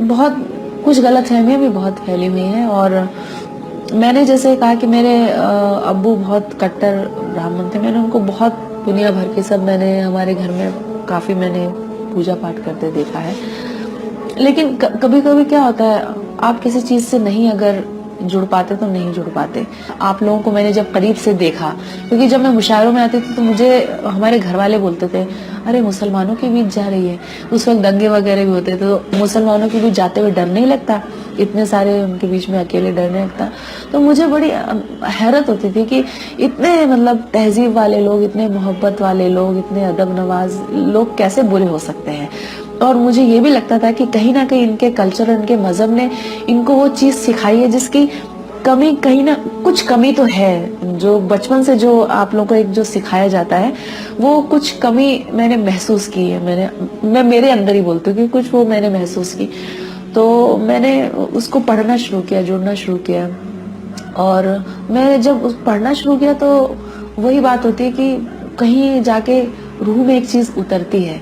بہت کچھ غلط فہمیاں بھی بہت پھیلی ہوئی ہیں، اور میں نے جیسے کہا کہ میرے ابو بہت کٹر برہمن تھے، میں نے ان کو بہت دنیا بھر کے سب میں نے ہمارے گھر میں کافی میں نے پوجا پاٹ کرتے دیکھا ہے. لیکن کبھی کبھی کیا ہوتا ہے، آپ کسی چیز سے نہیں اگر جڑ پاتے تو نہیں جڑ پاتے. آپ لوگوں کو میں نے جب قریب سے دیکھا، کیونکہ جب میں مشاعروں میں آتی تھی تو مجھے ہمارے گھر والے بولتے تھے ارے مسلمانوں کے بیچ جا رہی ہے. اس وقت دنگے وغیرہ بھی ہوتے تھے، تو مسلمانوں کے بیچ جاتے ہوئے ڈر نہیں لگتا، اتنے سارے ان کے بیچ میں اکیلے ڈر نہیں لگتا. تو مجھے بڑی حیرت ہوتی تھی کہ اتنے مطلب تہذیب والے لوگ، اتنے محبت والے لوگ، اتنے ادب نواز لوگ کیسے برے ہو سکتے ہیں. اور مجھے یہ بھی لگتا تھا کہ کہیں نہ کہیں ان کے کلچر، ان کے مذہب نے ان کو وہ چیز سکھائی ہے جس کی کمی کہیں نہ کچھ کمی تو ہے. جو بچپن سے جو آپ لوگوں کو ایک جو سکھایا جاتا ہے وہ کچھ کمی میں نے محسوس کی ہے. میں میرے اندر ہی بولتی ہوں کہ کچھ وہ میں نے محسوس کی. تو میں نے اس کو پڑھنا شروع کیا، جڑنا شروع کیا. اور میں جب پڑھنا شروع کیا تو وہی بات ہوتی ہے کہ کہیں جا کے روح میں ایک چیز اترتی ہے.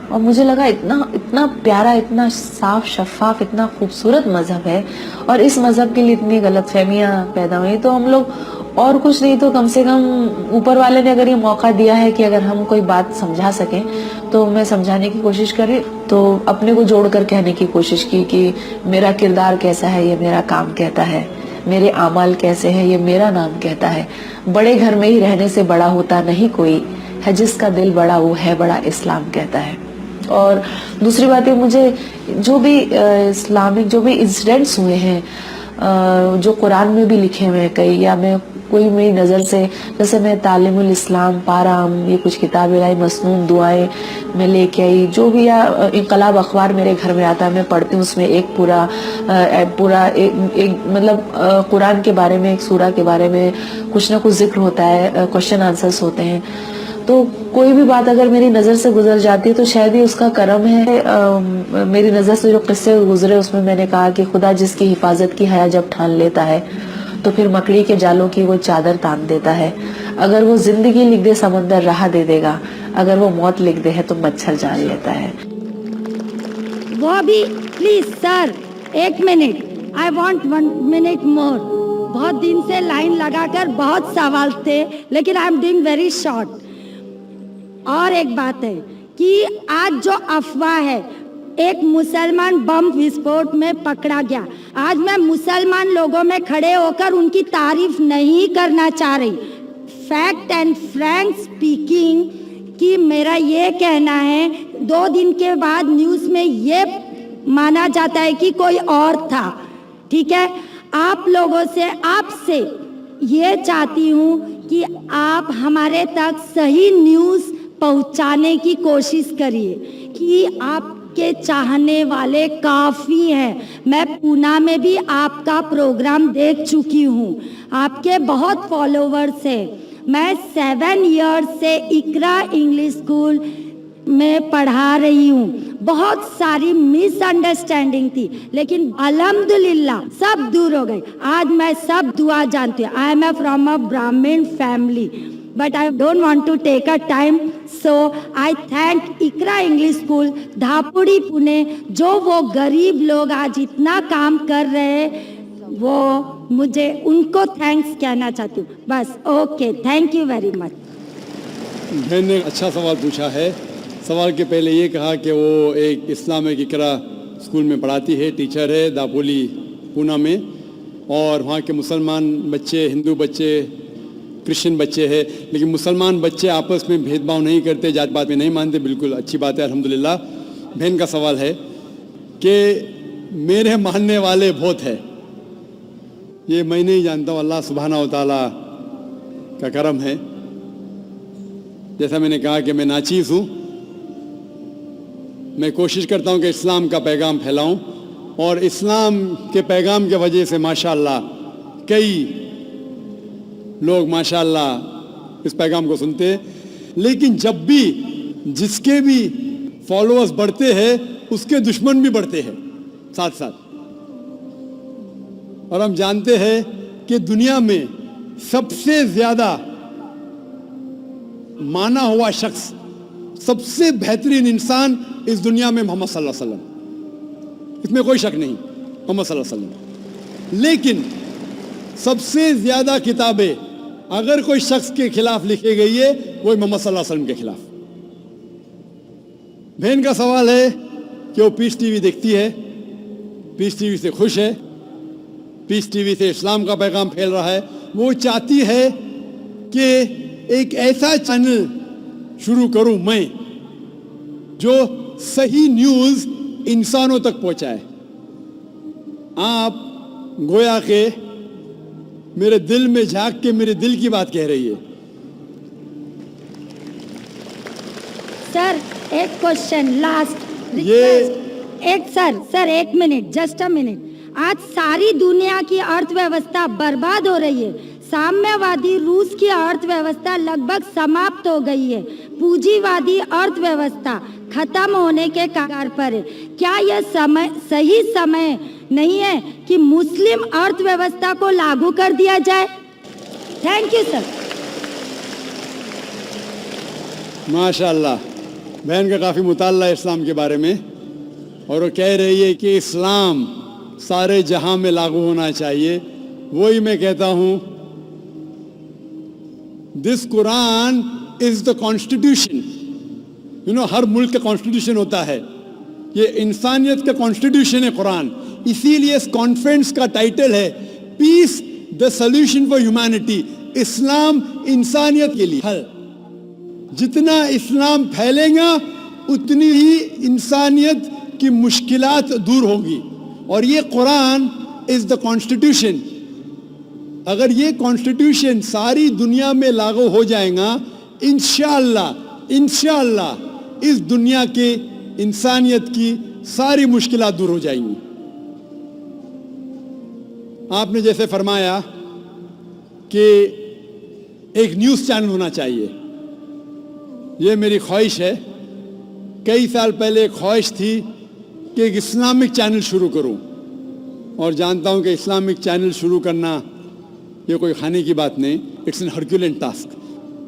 اور مجھے لگا اتنا پیارا، اتنا صاف شفاف، اتنا خوبصورت مذہب ہے، اور اس مذہب کے لیے اتنی غلط فہمیاں پیدا ہوئی. تو ہم لوگ اور کچھ نہیں تو کم سے کم اوپر والے نے اگر یہ موقع دیا ہے کہ اگر ہم کوئی بات سمجھا سکیں تو میں سمجھانے کی کوشش کری. تو اپنے کو جوڑ کر کہنے کی کوشش کی کہ میرا کردار کیسا ہے یہ میرا کام کہتا ہے، میرے اعمال کیسے ہیں یہ میرا نام کہتا ہے. بڑے گھر میں ہی رہنے سے بڑا ہوتا نہیں کوئی، ہے جس کا دل بڑا وہ ہے بڑا اسلام کہتا ہے. اور دوسری بات یہ، مجھے جو بھی اسلامک جو بھی انسیڈنٹس ہوئے ہیں جو قرآن میں بھی لکھے ہوئے ہیں کئی، یا میں کوئی میری نظر سے، جیسے میں تعلیم الاسلام پارام، یہ کچھ کتابیں لائی، مسنون دعائیں میں لے کے آئی، جو بھی انقلاب اخبار میرے گھر میں آتا ہے میں پڑھتی ہوں. اس میں ایک پورا ایک مطلب قرآن کے بارے میں، ایک سورہ کے بارے میں کچھ نہ کچھ ذکر ہوتا ہے، کوشچن آنسرز ہوتے ہیں. تو کوئی بھی بات اگر میری نظر سے گزر جاتی ہے تو شاید ہی اس کا کرم ہے. میری نظر سے جو قصے گزرے اس میں میں نے کہا کہ خدا جس کی حفاظت کی حیا جب ٹھان لیتا ہے تو پھر مکڑی کے جالوں کی وہ چادر تان دیتا ہے. اگر وہ زندگی لکھ دے سمندر راہ دے دے گا، اگر وہ موت لکھ دے ہے تو مچھر جان لیتا ہے. وہ بھی please sir 1 minute, I want 1 minute more. بہت دن سے لائن لگا کر بہت سوال تھے لیکن I am doing very short. اور ایک بات ہے کہ آج جو افواہ ہے، ایک مسلمان بم وسفوٹ میں پکڑا گیا. آج میں مسلمان لوگوں میں کھڑے ہو کر ان کی تعریف نہیں کرنا چاہ رہی. فیکٹ اینڈ فرینک سپیکنگ کہ میرا یہ کہنا ہے، 2 دن کے بعد نیوز میں یہ مانا جاتا ہے کہ کوئی اور تھا. ٹھیک ہے، آپ لوگوں سے، آپ سے یہ چاہتی ہوں کہ آپ ہمارے تک صحیح نیوز پہنچانے کی کوشش کریے کہ آپ کے چاہنے والے کافی ہیں. میں پونا میں بھی آپ کا پروگرام دیکھ چکی ہوں، آپ کے بہت فالوورز ہیں. میں 7 ایئرز سے اقرا انگلش اسکول میں پڑھا رہی ہوں. بہت ساری مس انڈرسٹینڈنگ تھی لیکن الحمدللہ سب دور ہو گئی. آج میں سب دعا جانتی ہوں. آئی ایم فرام اے برہمن family but I don't want to take a time, so I thank Iqra English school Dhapodi Pune, جو وہ غریب لوگ آج اتنا کام کر رہے ہیں، وہ مجھے ان کو تھینکس کہنا چاہتی ہوں. بس okay, thank you very much. بہن نے اچھا سوال پوچھا ہے. سوال کے پہلے یہ کہا کہ وہ ایک اسلامک اقرا اسکول میں پڑھاتی ہے، ٹیچر ہے داپولی پونا میں، اور وہاں کے مسلمان بچے، ہندو بچے، کرسچن بچے ہیں، لیکن مسلمان بچے آپس میں بھید بھاؤ نہیں کرتے، جات پات میں نہیں مانتے. بالکل اچھی بات ہے، الحمدللہ. بہن کا سوال ہے کہ میرے ماننے والے بہت ہیں، یہ میں نہیں جانتا ہوں، اللہ سبحانہ و تعالیٰ کا کرم ہے. جیسا میں نے کہا کہ میں ناچیز ہوں، میں کوشش کرتا ہوں کہ اسلام کا پیغام پھیلاؤں، اور اسلام کے پیغام کی وجہ سے ماشاءاللہ کئی لوگ ماشاءاللہ اس پیغام کو سنتے ہیں. لیکن جب بھی جس کے بھی فالوورز بڑھتے ہیں اس کے دشمن بھی بڑھتے ہیں ساتھ ساتھ. اور ہم جانتے ہیں کہ دنیا میں سب سے زیادہ مانا ہوا شخص، سب سے بہترین انسان اس دنیا میں محمد صلی اللہ علیہ وسلم. اس میں کوئی شک نہیں محمد صلی اللہ علیہ وسلم. لیکن سب سے زیادہ کتابیں اگر کوئی شخص کے خلاف لکھی گئی ہے وہ محمد صلی اللہ علیہ وسلم کے خلاف. بہن کا سوال ہے کہ وہ پیس ٹی وی دیکھتی ہے, پیس ٹی وی سے خوش ہے, پیس ٹی وی سے اسلام کا پیغام پھیل رہا ہے. وہ چاہتی ہے کہ ایک ایسا چینل شروع کروں میں جو صحیح نیوز انسانوں تک پہنچائے. آپ گویا کہ میرے دل میں جھانک کے میرے دل کی بات کہہ رہی ہے. سر ایک کوشچن لاسٹ. سر ایک منٹ, جسٹ اے منٹ. آج ساری دنیا کی ارتھ ویوستھا برباد ہو رہی ہے. سامنے وادی روس کی ارتھ ویوستھا لگ بھگ سماپت ہو گئی ہے. پونجی وادی ارتھ ویوستھا ختم ہونے کے کگار پر ہے. کیا یہ صحیح سمے نہیں ہے کہ مسلم ارتھ ویوستھا کو لاگو کر دیا جائے؟ Thank you sir. ماشاء اللہ, بہن کا کافی مطالعہ ہے اسلام کے بارے میں, اور وہ کہہ رہی ہے کہ اسلام سارے جہاں میں لاگو ہونا چاہیے. وہی میں کہتا ہوں, دس قرآن از دا کانسٹیٹیوشن. ہر ملک کا کانسٹیٹیوشن ہوتا ہے, یہ انسانیت کا کانسٹیٹیوشن ہے قرآن. اسی لیے اس کانفرنس کا ٹائٹل ہے پیس دا سولوشن فار ہیومینٹی. اسلام انسانیت کے لیے حل. جتنا اسلام پھیلے گا اتنی ہی انسانیت کی مشکلات دور ہوگی. اور یہ قرآن از دا کانسٹیٹیوشن. اگر یہ کانسٹیٹیوشن ساری دنیا میں لاگو ہو جائے گا انشاءاللہ اس دنیا کے انسانیت کی ساری مشکلات دور ہو جائیں گی. آپ نے جیسے فرمایا کہ ایک نیوز چینل ہونا چاہیے, یہ میری خواہش ہے. کئی سال پہلے ایک خواہش تھی کہ ایک اسلامک چینل شروع کروں, اور جانتا ہوں کہ اسلامک چینل شروع کرنا یہ کوئی کھانے کی بات نہیں, اٹس این ہرکیولین ٹاسک.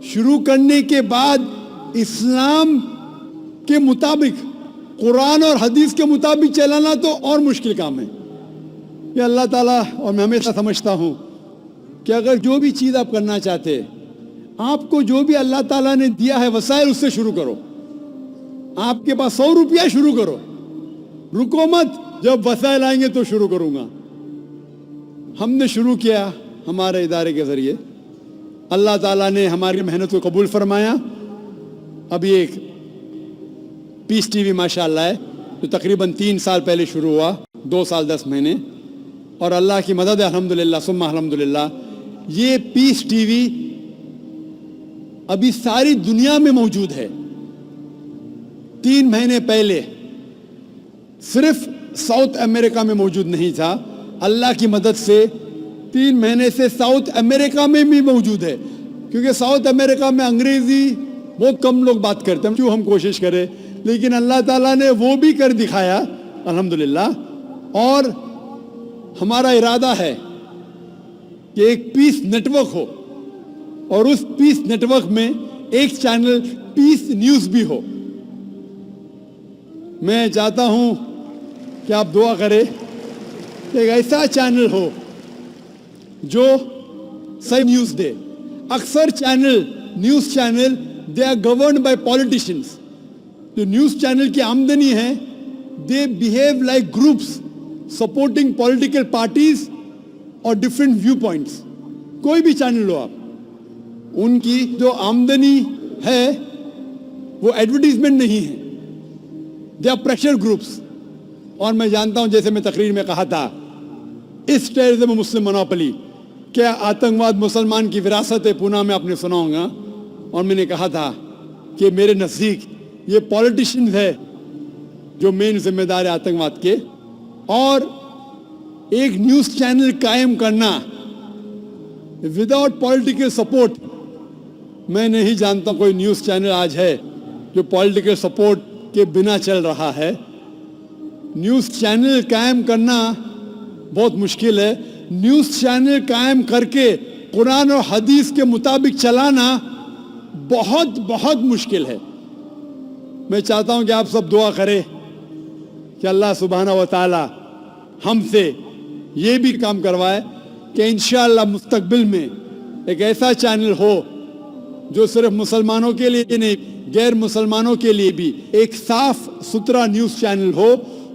شروع کرنے کے بعد اسلام کے مطابق, قرآن اور حدیث کے مطابق چلانا تو اور مشکل کام ہے. یہ اللہ تعالیٰ, اور میں ہمیشہ سمجھتا ہوں کہ اگر جو بھی چیز آپ کرنا چاہتے, آپ کو جو بھی اللہ تعالیٰ نے دیا ہے وسائل, اس سے شروع کرو. آپ کے پاس 100 روپیہ, شروع کرو, رکو مت. جب وسائل آئیں گے تو شروع کروں گا. ہم نے شروع کیا ہمارے ادارے کے ذریعے, اللہ تعالیٰ نے ہماری محنت کو قبول فرمایا. ابھی ایک پیس ٹی وی ماشاء اللہ ہے جو تقریباً 3 سال پہلے شروع ہوا, 2 سال 10 مہینے, اور اللہ کی مدد ہے الحمدللہ ثم الحمدللہ. یہ پیس ٹی وی ابھی ساری دنیا میں موجود ہے. 3 مہینے پہلے صرف ساؤتھ امریکہ میں موجود نہیں تھا. اللہ کی مدد سے 3 مہینے سے ساؤتھ امریکہ میں بھی موجود ہے, کیونکہ ساؤتھ امریکہ میں انگریزی بہت کم لوگ بات کرتے ہیں. کیوں ہم کوشش کریں, لیکن اللہ تعالیٰ نے وہ بھی کر دکھایا الحمدللہ. اور ہمارا ارادہ ہے کہ ایک پیس نیٹ ورک ہو, اور اس پیس نیٹ ورک میں ایک چینل پیس نیوز بھی ہو. میں چاہتا ہوں کہ آپ دعا کریں کہ ایک ایسا چینل ہو جو صحیح نیوز دے. اکثر news channel they are governed by politicians. جو نیوز چینل کی آمدنی ہے, they behave like groups supporting political parties اور ڈفرینٹ ویو پوائنٹس. کوئی بھی چینل لو آپ, ان کی جو آمدنی ہے وہ ایڈورٹیزمنٹ نہیں ہے, دے آر پریشر گروپس. اور میں جانتا ہوں, جیسے میں تقریر میں کہا تھا, اس ٹیررزم مسلم مونوپلی, کیا آتنکواد مسلمان کی وراثت ہے, پونا میں آپ نے سنا ہوگا. اور میں نے کہا تھا کہ میرے نزدیک یہ پولیٹیشنز ہے جو مین ذمہ دار ہے آتنکواد کے. اور ایک نیوز چینل قائم کرنا وداؤٹ پولیٹیکل سپورٹ, میں نہیں جانتا کوئی نیوز چینل آج ہے جو پولیٹیکل سپورٹ کے بنا چل رہا ہے. نیوز چینل قائم کرنا بہت مشکل ہے. نیوز چینل قائم کر کے قرآن اور حدیث کے مطابق چلانا بہت بہت مشکل ہے. میں چاہتا ہوں کہ آپ سب دعا کریں کہ اللہ سبحانہ و تعالی ہم سے یہ بھی کام کروائے کہ انشاءاللہ مستقبل میں ایک ایسا چینل ہو جو صرف مسلمانوں کے لیے نہیں غیر مسلمانوں کے لیے بھی ایک صاف ستھرا نیوز چینل ہو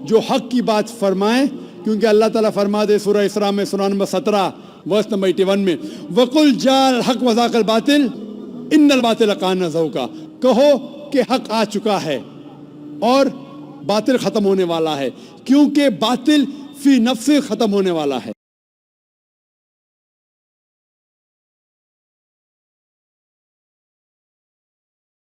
جو حق کی بات فرمائے، کیونکہ اللہ تعالیٰ فرما دے سورہ اسراء میں سورہ نمبر 17 ورس نمبر 81 میں وَقُلْ جَاءَ الْحَقُّ وَزَهَقَ الْبَاطِلُ إِنَّ الْبَاطِلَ كَانَ زَهُوقًا، کہو کہ حق آ چکا ہے اور باطل ختم ہونے والا ہے، کیونکہ باطل فی نفس ختم ہونے والا ہے۔